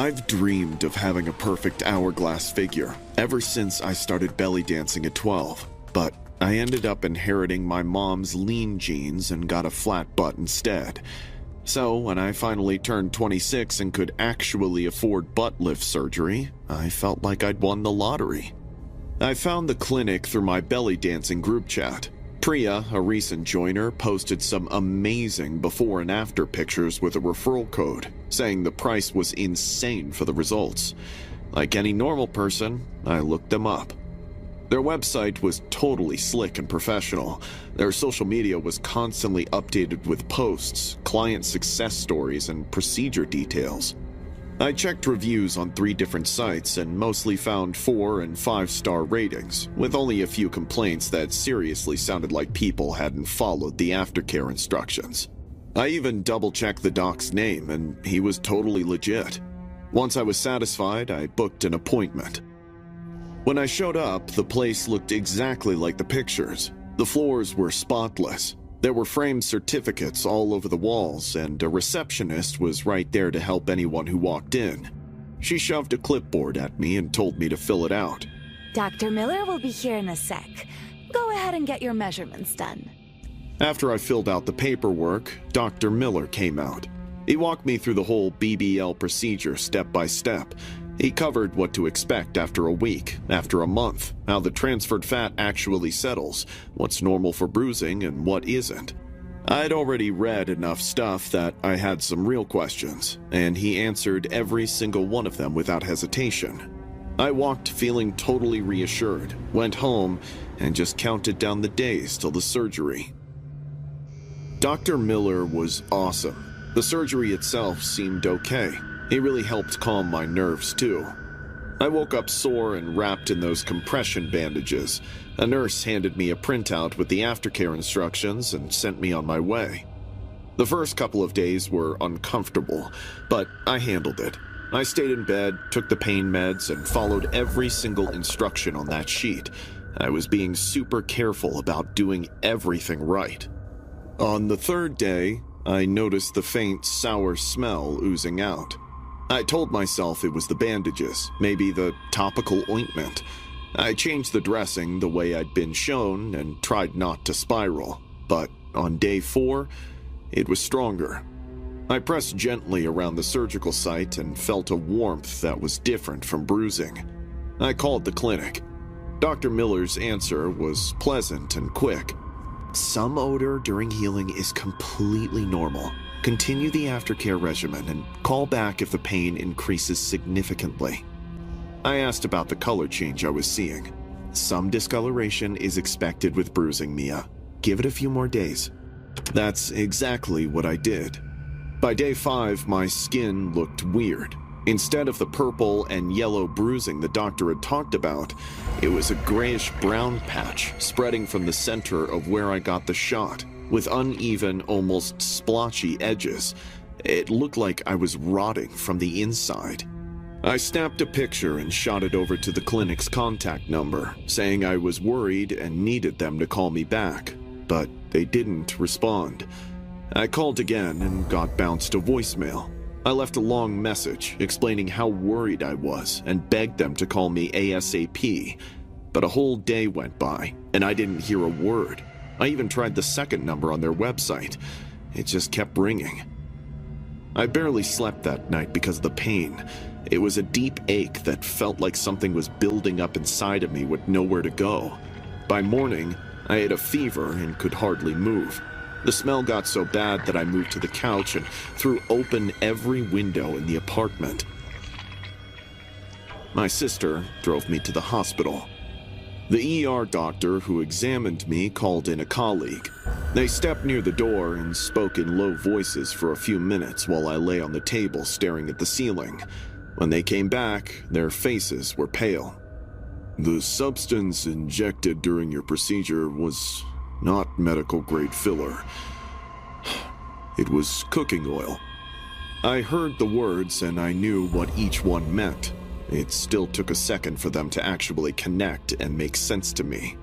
I've dreamed of having a perfect hourglass figure ever since I started belly dancing at 12, but I ended up inheriting my mom's lean genes and got a flat butt instead. So when I finally turned 26 and could actually afford butt lift surgery, I felt like I'd won the lottery. I found the clinic through my belly dancing group chat. Priya, a recent joiner, posted some amazing before and after pictures with a referral code, saying the price was insane for the results. Like any normal person, I looked them up. Their website was totally slick and professional. Their social media was constantly updated with posts, client success stories, and procedure details. I checked reviews on 3 different sites and mostly found 4- and 5-star ratings, with only a few complaints that seriously sounded like people hadn't followed the aftercare instructions. I even double-checked the doc's name, and he was totally legit. Once I was satisfied, I booked an appointment. When I showed up, the place looked exactly like the pictures. The floors were spotless. There were framed certificates all over the walls, and a receptionist was right there to help anyone who walked in. She shoved a clipboard at me and told me to fill it out. Dr. Miller will be here in a sec. Go ahead and get your measurements done. After I filled out the paperwork, Dr. Miller came out. He walked me through the whole BBL procedure step by step. He covered what to expect after a week, after a month, how the transferred fat actually settles, what's normal for bruising and what isn't. I'd already read enough stuff that I had some real questions, and he answered every single one of them without hesitation. I walked feeling totally reassured, went home, and just counted down the days till the surgery. Dr. Miller was awesome. The surgery itself seemed okay. He really helped calm my nerves, too. I woke up sore and wrapped in those compression bandages. A nurse handed me a printout with the aftercare instructions and sent me on my way. The first couple of days were uncomfortable, but I handled it. I stayed in bed, took the pain meds, and followed every single instruction on that sheet. I was being super careful about doing everything right. On the 3rd day, I noticed the faint, sour smell oozing out. I told myself it was the bandages, maybe the topical ointment. I changed the dressing the way I'd been shown and tried not to spiral, but on day 4, it was stronger. I pressed gently around the surgical site and felt a warmth that was different from bruising. I called the clinic. Dr. Miller's answer was pleasant and quick. Some odor during healing is completely normal. Continue the aftercare regimen and call back if the pain increases significantly. I asked about the color change I was seeing. Some discoloration is expected with bruising, Mia. Give it a few more days. That's exactly what I did. By day 5, my skin looked weird. Instead of the purple and yellow bruising the doctor had talked about, it was a grayish-brown patch spreading from the center of where I got the shot, with uneven, almost splotchy edges. It looked like I was rotting from the inside. I snapped a picture and shot it over to the clinic's contact number, saying I was worried and needed them to call me back, but they didn't respond. I called again and got bounced to voicemail. I left a long message explaining how worried I was and begged them to call me ASAP. But a whole day went by, and I didn't hear a word. I even tried the second number on their website. It just kept ringing. I barely slept that night because of the pain. It was a deep ache that felt like something was building up inside of me with nowhere to go. By morning, I had a fever and could hardly move. The smell got so bad that I moved to the couch and threw open every window in the apartment. My sister drove me to the hospital. The ER doctor who examined me called in a colleague. They stepped near the door and spoke in low voices for a few minutes while I lay on the table staring at the ceiling. When they came back, their faces were pale. The substance injected during your procedure was not medical-grade filler. It was cooking oil. I heard the words and I knew what each one meant. It still took a second for them to actually connect and make sense to me.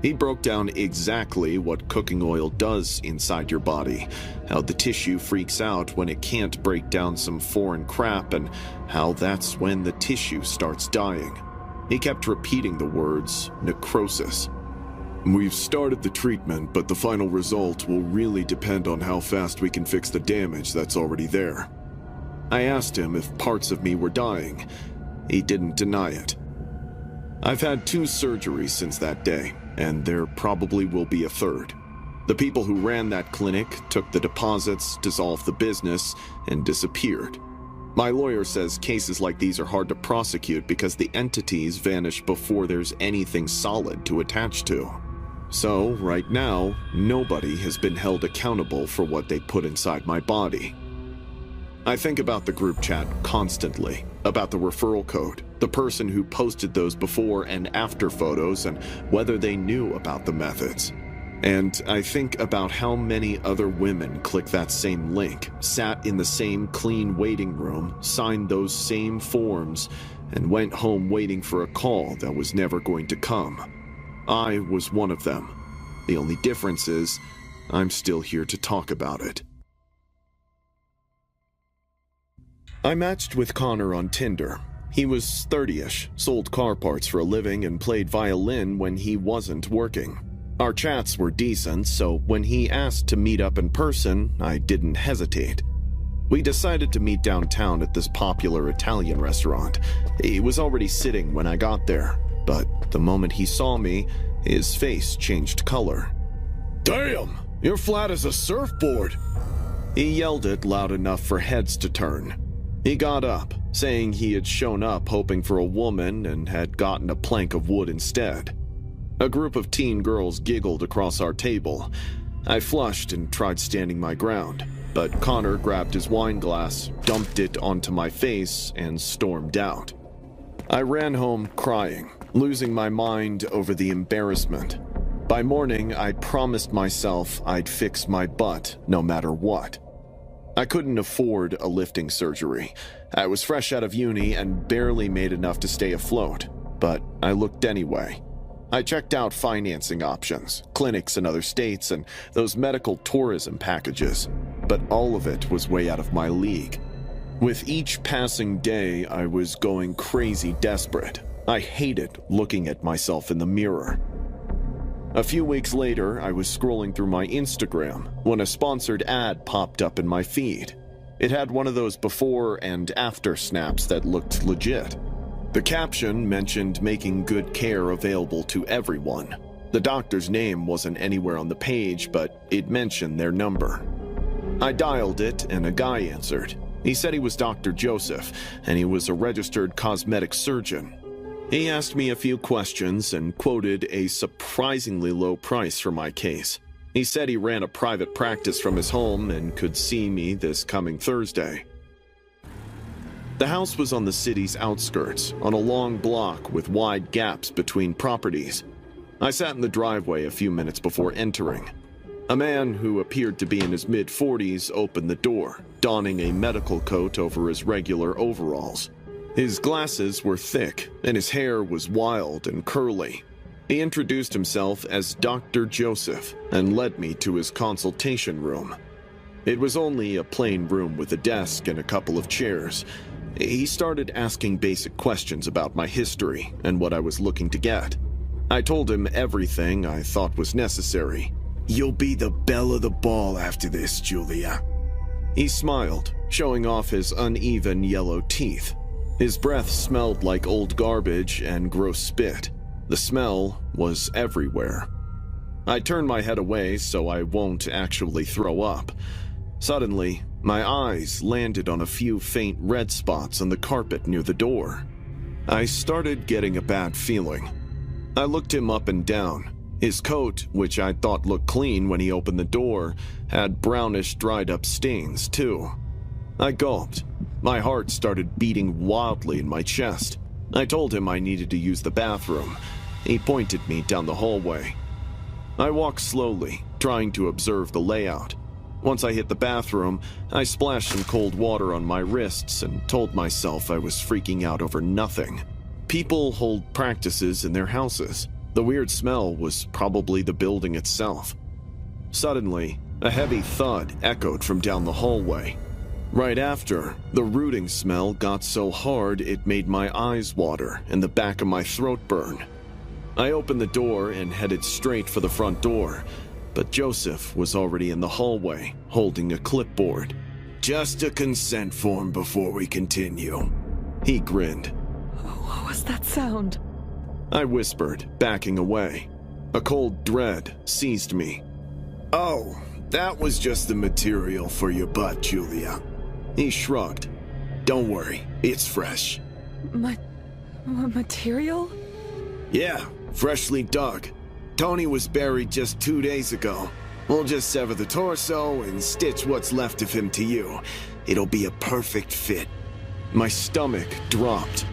He broke down exactly what cooking oil does inside your body, how the tissue freaks out when it can't break down some foreign crap, and how that's when the tissue starts dying. He kept repeating the words, necrosis. We've started the treatment, but the final result will really depend on how fast we can fix the damage that's already there. I asked him if parts of me were dying. He didn't deny it. I've had 2 surgeries since that day, and there probably will be a third. The people who ran that clinic took the deposits, dissolved the business, and disappeared. My lawyer says cases like these are hard to prosecute because the entities vanish before there's anything solid to attach to. So, right now, nobody has been held accountable for what they put inside my body. I think about the group chat constantly, about the referral code, the person who posted those before and after photos, and whether they knew about the methods. And I think about how many other women clicked that same link, sat in the same clean waiting room, signed those same forms, and went home waiting for a call that was never going to come. I was one of them. The only difference is, I'm still here to talk about it. I matched with Connor on Tinder. He was 30-ish, sold car parts for a living, and played violin when he wasn't working. Our chats were decent, so when he asked to meet up in person, I didn't hesitate. We decided to meet downtown at this popular Italian restaurant. He was already sitting when I got there, but the moment he saw me, his face changed color. "Damn, you're flat as a surfboard!" He yelled it loud enough for heads to turn. He got up, saying he had shown up hoping for a woman and had gotten a plank of wood instead. A group of teen girls giggled across our table. I flushed and tried standing my ground, but Connor grabbed his wine glass, dumped it onto my face, and stormed out. I ran home crying, losing my mind over the embarrassment. By morning, I promised myself I'd fix my butt no matter what. I couldn't afford a lifting surgery. I was fresh out of uni and barely made enough to stay afloat, but I looked anyway. I checked out financing options, clinics in other states, and those medical tourism packages, but all of it was way out of my league. With each passing day, I was going crazy desperate. I hated looking at myself in the mirror. A few weeks later, I was scrolling through my Instagram when a sponsored ad popped up in my feed. It had one of those before and after snaps that looked legit. The caption mentioned making good care available to everyone. The doctor's name wasn't anywhere on the page, but it mentioned their number. I dialed it and a guy answered. He said he was Dr. Joseph, and he was a registered cosmetic surgeon. He asked me a few questions and quoted a surprisingly low price for my case. He said he ran a private practice from his home and could see me this coming Thursday. The house was on the city's outskirts, on a long block with wide gaps between properties. I sat in the driveway a few minutes before entering. A man who appeared to be in his mid-40s opened the door, donning a medical coat over his regular overalls. His glasses were thick, and his hair was wild and curly. He introduced himself as Dr. Joseph and led me to his consultation room. It was only a plain room with a desk and a couple of chairs. He started asking basic questions about my history and what I was looking to get. I told him everything I thought was necessary. "You'll be the belle of the ball after this, Julia." He smiled, showing off his uneven yellow teeth. His breath smelled like old garbage and gross spit. The smell was everywhere. I turned my head away so I won't actually throw up. Suddenly, my eyes landed on a few faint red spots on the carpet near the door. I started getting a bad feeling. I looked him up and down. His coat, which I thought looked clean when he opened the door, had brownish dried up stains too. I gulped. My heart started beating wildly in my chest. I told him I needed to use the bathroom. He pointed me down the hallway. I walked slowly, trying to observe the layout. Once I hit the bathroom, I splashed some cold water on my wrists and told myself I was freaking out over nothing. People hold practices in their houses. The weird smell was probably the building itself. Suddenly, a heavy thud echoed from down the hallway. Right after, the rooting smell got so hard it made my eyes water and the back of my throat burn. I opened the door and headed straight for the front door, but Joseph was already in the hallway, holding a clipboard. "Just a consent form before we continue." He grinned. What was that sound? I whispered, backing away. A cold dread seized me. "Oh, that was just the material for your butt, Julia." He shrugged. "Don't worry, it's fresh." Material? "Yeah, freshly dug. Tony was buried just 2 days ago. We'll just sever the torso and stitch what's left of him to you. It'll be a perfect fit." My stomach dropped.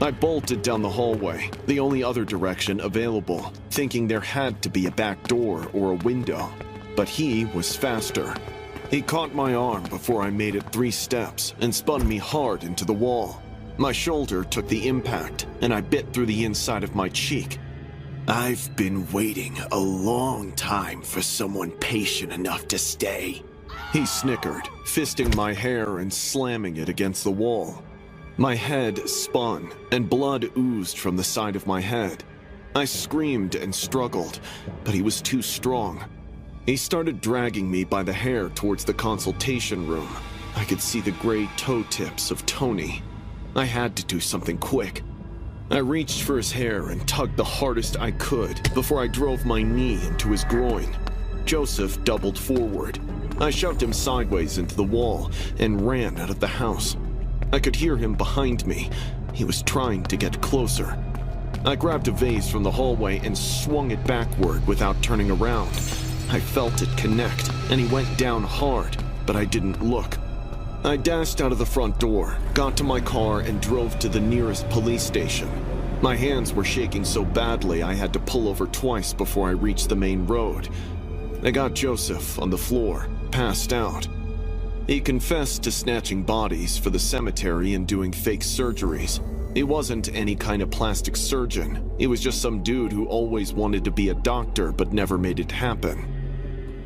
I bolted down the hallway, the only other direction available, thinking there had to be a back door or a window. But he was faster. He caught my arm before I made it 3 steps and spun me hard into the wall. My shoulder took the impact, and I bit through the inside of my cheek. "I've been waiting a long time for someone patient enough to stay." He snickered, fisting my hair and slamming it against the wall. My head spun, and blood oozed from the side of my head. I screamed and struggled, but he was too strong. He started dragging me by the hair towards the consultation room. I could see the gray toe tips of Tony. I had to do something quick. I reached for his hair and tugged the hardest I could before I drove my knee into his groin. Joseph doubled forward. I shoved him sideways into the wall and ran out of the house. I could hear him behind me. He was trying to get closer. I grabbed a vase from the hallway and swung it backward without turning around. I felt it connect, and he went down hard, but I didn't look. I dashed out of the front door, got to my car, and drove to the nearest police station. My hands were shaking so badly I had to pull over twice before I reached the main road. I got Joseph on the floor, passed out. He confessed to snatching bodies for the cemetery and doing fake surgeries. He wasn't any kind of plastic surgeon. He was just some dude who always wanted to be a doctor but never made it happen.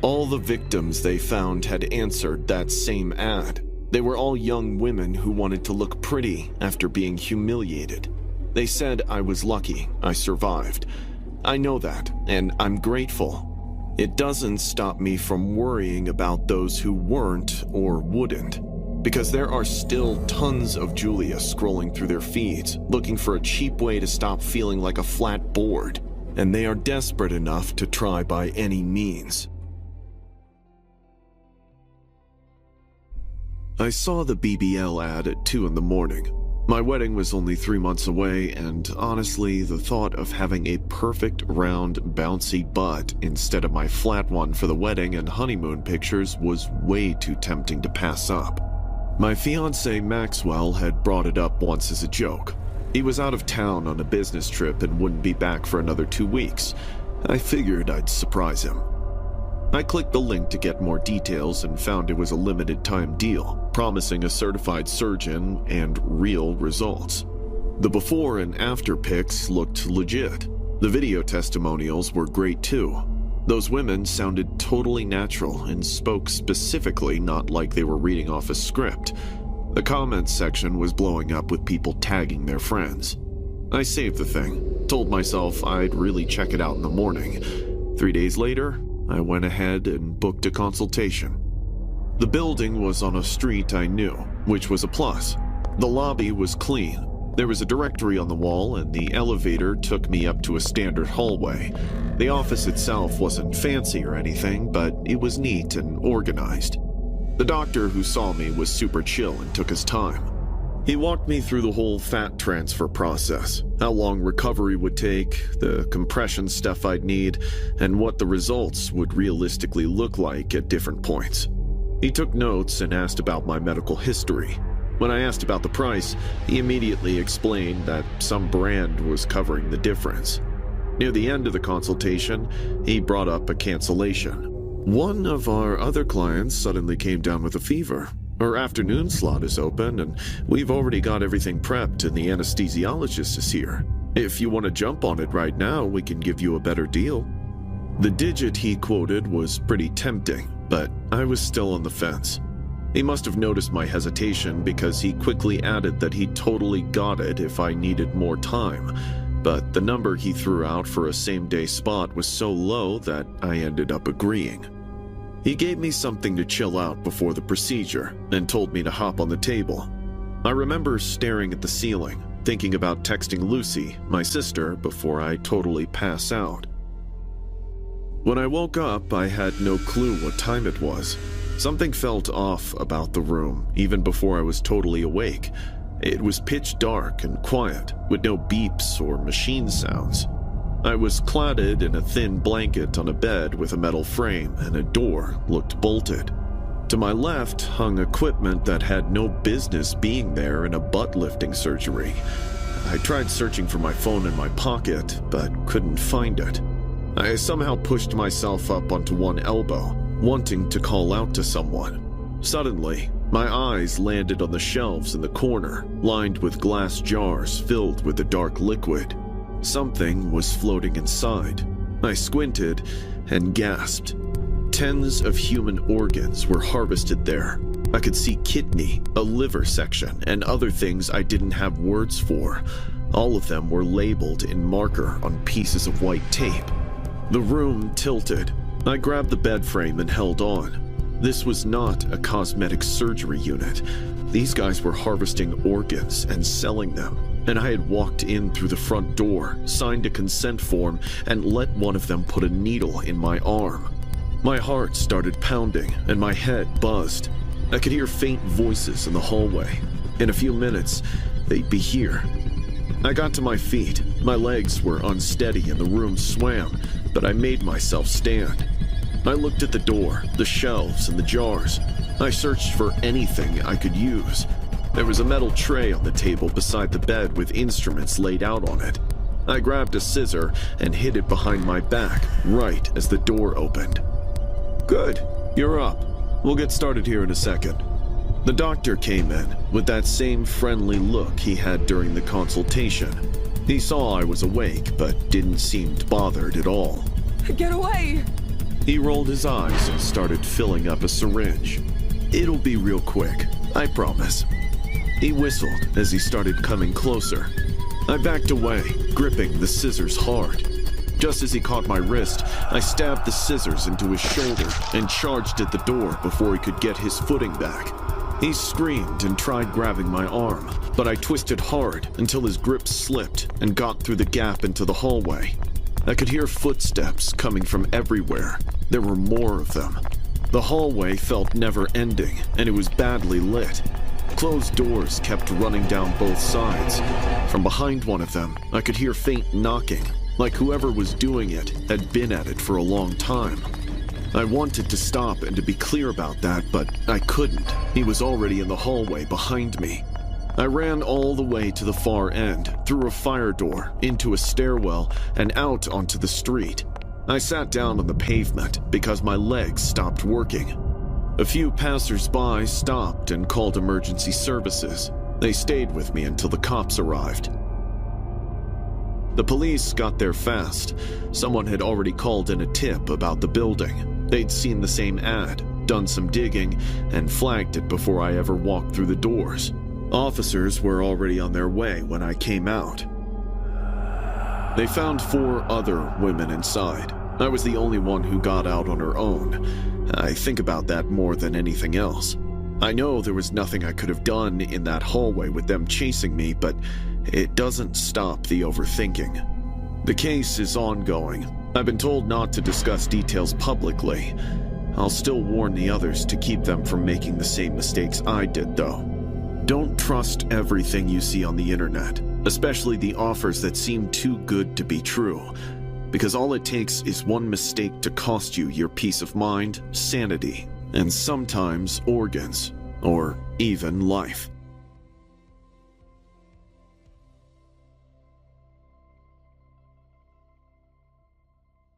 All the victims they found had answered that same ad. They were all young women who wanted to look pretty after being humiliated. They said I was lucky I survived. I know that, and I'm grateful. It doesn't stop me from worrying about those who weren't or wouldn't, because there are still tons of Julia scrolling through their feeds, looking for a cheap way to stop feeling like a flat board, and they are desperate enough to try by any means. I saw the BBL ad at 2 in the morning. My wedding was only 3 months away, and honestly, the thought of having a perfect, round, bouncy butt instead of my flat one for the wedding and honeymoon pictures was way too tempting to pass up. My fiancé Maxwell had brought it up once as a joke. He was out of town on a business trip and wouldn't be back for another 2 weeks. I figured I'd surprise him. I clicked the link to get more details and found it was a limited-time deal, promising a certified surgeon and real results. The before and after pics looked legit. The video testimonials were great too. Those women sounded totally natural and spoke specifically, not like they were reading off a script. The comments section was blowing up with people tagging their friends. I saved the thing, told myself I'd really check it out in the morning. 3 days later, I went ahead and booked a consultation. The building was on a street I knew, which was a plus. The lobby was clean. There was a directory on the wall, and the elevator took me up to a standard hallway. The office itself wasn't fancy or anything, but it was neat and organized. The doctor who saw me was super chill and took his time. He walked me through the whole fat transfer process, how long recovery would take, the compression stuff I'd need, and what the results would realistically look like at different points. He took notes and asked about my medical history. When I asked about the price, he immediately explained that some brand was covering the difference. Near the end of the consultation, he brought up a cancellation. One of our other clients suddenly came down with a fever. Her afternoon slot is open, and we've already got everything prepped and the anesthesiologist is here. If you want to jump on it right now, we can give you a better deal. The digit he quoted was pretty tempting, but I was still on the fence. He must have noticed my hesitation because he quickly added that he totally got it if I needed more time, but the number he threw out for a same-day spot was so low that I ended up agreeing. He gave me something to chill out before the procedure and told me to hop on the table. I remember staring at the ceiling, thinking about texting Lucy, my sister, before I totally pass out. When I woke up, I had no clue what time it was. Something felt off about the room, even before I was totally awake. It was pitch dark and quiet, with no beeps or machine sounds. I was cladded in a thin blanket on a bed with a metal frame, and a door looked bolted. To my left hung equipment that had no business being there in a butt-lifting surgery. I tried searching for my phone in my pocket, but couldn't find it. I somehow pushed myself up onto one elbow, wanting to call out to someone. Suddenly, my eyes landed on the shelves in the corner, lined with glass jars filled with a dark liquid. Something was floating inside. I squinted and gasped. Tens of human organs were harvested there. I could see kidney, a liver section, and other things I didn't have words for. All of them were labeled in marker on pieces of white tape. The room tilted. I grabbed the bed frame and held on. This was not a cosmetic surgery unit. These guys were harvesting organs and selling them, and I had walked in through the front door, signed a consent form, and let one of them put a needle in my arm. My heart started pounding, and my head buzzed. I could hear faint voices in the hallway. In a few minutes, they'd be here. I got to my feet. My legs were unsteady and the room swam, but I made myself stand. I looked at the door, the shelves, and the jars. I searched for anything I could use. There was a metal tray on the table beside the bed with instruments laid out on it. I grabbed a scissor and hid it behind my back, right as the door opened. "Good, you're up. We'll get started here in a second." The doctor came in with that same friendly look he had during the consultation. He saw I was awake, but didn't seem bothered at all. Get away! He rolled his eyes and started filling up a syringe. "It'll be real quick, I promise." He whistled as he started coming closer. I backed away, gripping the scissors hard. Just as he caught my wrist, I stabbed the scissors into his shoulder and charged at the door before he could get his footing back. He screamed and tried grabbing my arm, but I twisted hard until his grip slipped and got through the gap into the hallway. I could hear footsteps coming from everywhere. There were more of them. The hallway felt never-ending, and it was badly lit. Closed doors kept running down both sides. From behind one of them, I could hear faint knocking, like whoever was doing it had been at it for a long time. I wanted to stop and to be clear about that, but I couldn't. He was already in the hallway behind me. I ran all the way to the far end, through a fire door, into a stairwell, and out onto the street. I sat down on the pavement because my legs stopped working. A few passers-by stopped and called emergency services. They stayed with me until the cops arrived. The police got there fast. Someone had already called in a tip about the building. They'd seen the same ad, done some digging, and flagged it before I ever walked through the doors. Officers were already on their way when I came out. They found 4 other women inside. I was the only one who got out on her own. I think about that more than anything else. I know there was nothing I could have done in that hallway with them chasing me, but it doesn't stop the overthinking. The case is ongoing. I've been told not to discuss details publicly. I'll still warn the others to keep them from making the same mistakes I did, though. Don't trust everything you see on the internet, especially the offers that seem too good to be true, because all it takes is one mistake to cost you your peace of mind, sanity, and sometimes organs, or even life.